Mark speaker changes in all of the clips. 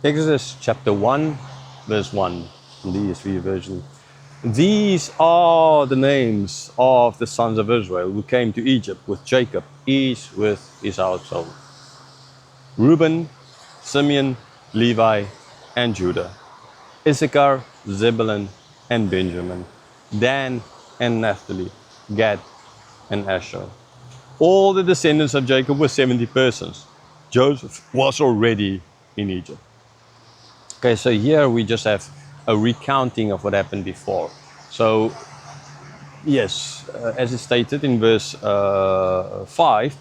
Speaker 1: Exodus chapter 1, verse 1 in the ESV version. These are the names of the sons of Israel who came to Egypt with Jacob, each with his household. Reuben, Simeon, Levi, and Judah. Issachar, Zebulun, and Benjamin. Dan and Naphtali, Gad and Asher. All the descendants of Jacob were 70 persons. Joseph was already in Egypt. Okay, so here we just have a recounting of what happened before. So, yes, as it stated in verse 5,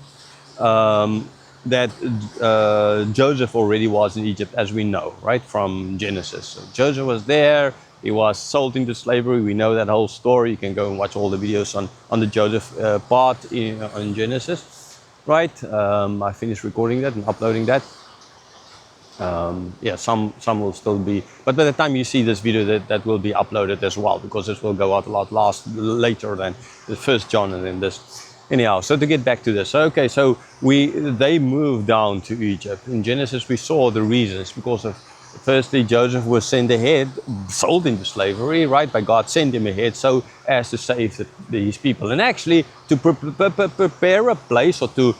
Speaker 1: that Joseph already was in Egypt, as we know, right, from Genesis. So Joseph was there, he was sold into slavery. We know that whole story. You can go and watch all the videos on the Joseph part in Genesis, right? I finished recording that and uploading that. Yeah, some will still be, but by the time you see this video, that will be uploaded as well, because this will go out a lot later than the First John and then this. Anyhow, so to get back to this, okay, so they moved down to Egypt. In Genesis, we saw the reasons, because of, firstly, Joseph was sent ahead, sold into slavery, right? By God sent him ahead so as to save his people, and actually to prepare a place, or to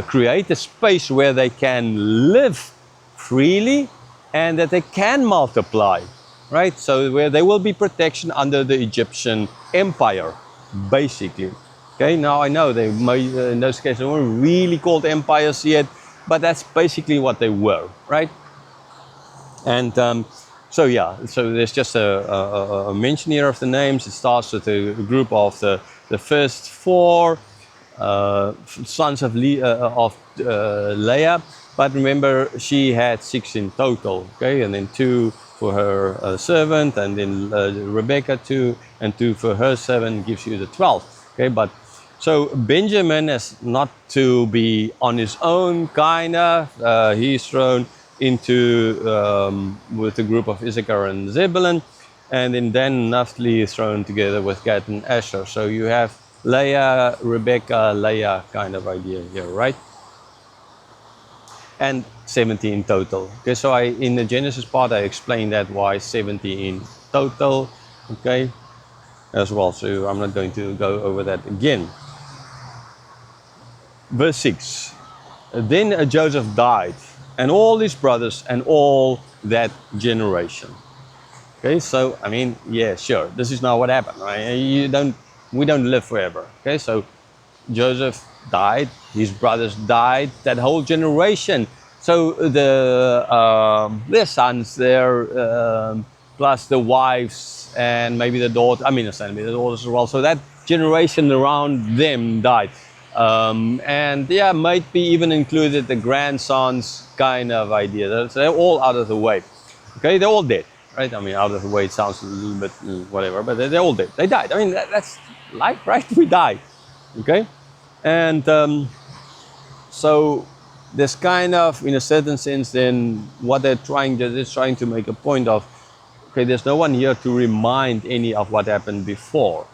Speaker 1: create a space where they can live freely and that they can multiply, right? So where there will be protection under the Egyptian empire, basically. Okay, now I know they may, in those cases, they weren't really called empires yet, but that's basically what they were, right? And so yeah, so there's just a mention here of the names. It starts with a group of the first four sons of Leah. But remember, she had 6 in total, okay? And then 2 for her servant, and then Rebecca 2, and 2 for her servant gives you the 12, okay? But so Benjamin is not to be on his own, kind of. He's thrown into with the group of Issachar and Zebulun, and then Naphtali is thrown together with Gad and Asher. So you have Leah, Rebecca, Leah kind of idea here, right? And 70 in total. Okay, so in the Genesis part I explained that why 70 in total, okay, as well. So I'm not going to go over that again. Verse 6. Then Joseph died, and all his brothers, and all that generation. Okay, so I mean, yeah, sure, this is not what happened, right? We don't live forever. Okay, so Joseph died, his brothers died, that whole generation. So their sons, plus the wives, and maybe the daughter, maybe the daughters as well. So that generation around them died. And yeah, might be even included the grandsons kind of idea. They're all out of the way. Okay, they're all dead, right? I mean, out of the way, it sounds a little bit whatever, but they're all dead. They died. I mean, that's life, right? We die. Okay, and so there's kind of, in a certain sense, then what they're trying to make a point of. Okay, there's no one here to remind any of what happened before.